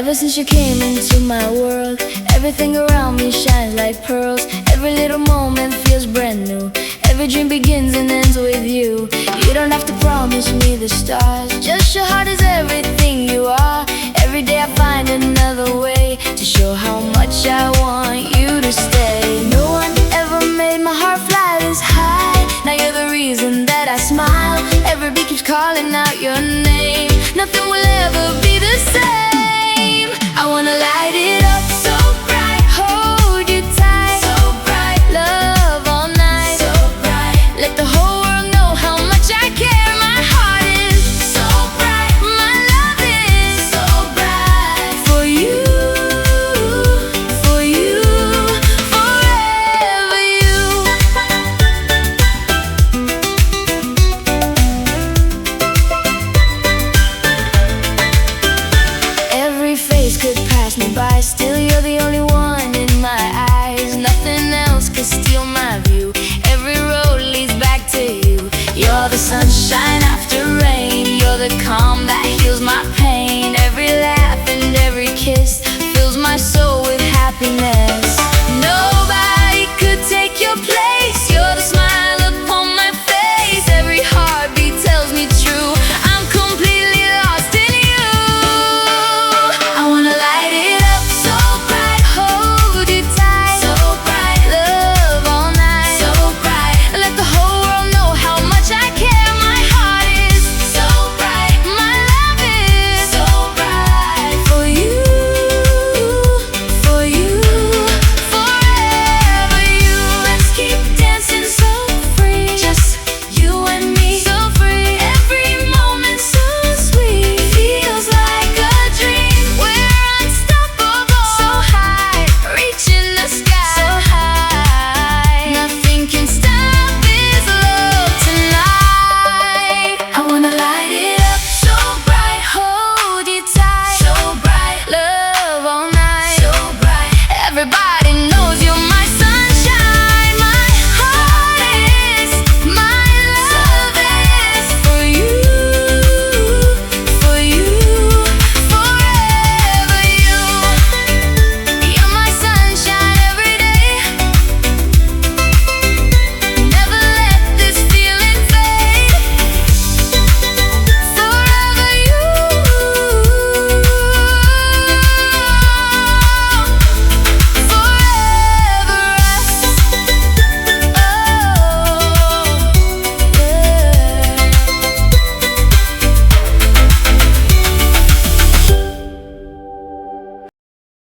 Ever since you came into my world, everything around me shines like pearls. Every little moment feels brand new. Every dream begins and ends with you. You don't have to promise me the stars, just your heart is everything you are. Every day I find another way to show how much I want you to stay. No one ever made my heart fly this high. Now you're the reason that I smile. Every beat keeps calling out your name. Nothing will ever be the same. I wanna light it up so bright, hold you tight, so bright, love all night, so bright. Let the whole world know how much I care. My heart is so bright, my love is so bright. For you, forever you. Every face could pass me by, still you're the only one in my eyes. Nothing else could steal my view. Every road leads back to you. You're the sunshine after rain. You're the calm that heals my pain. Every laugh and every kiss fills my soul with happiness.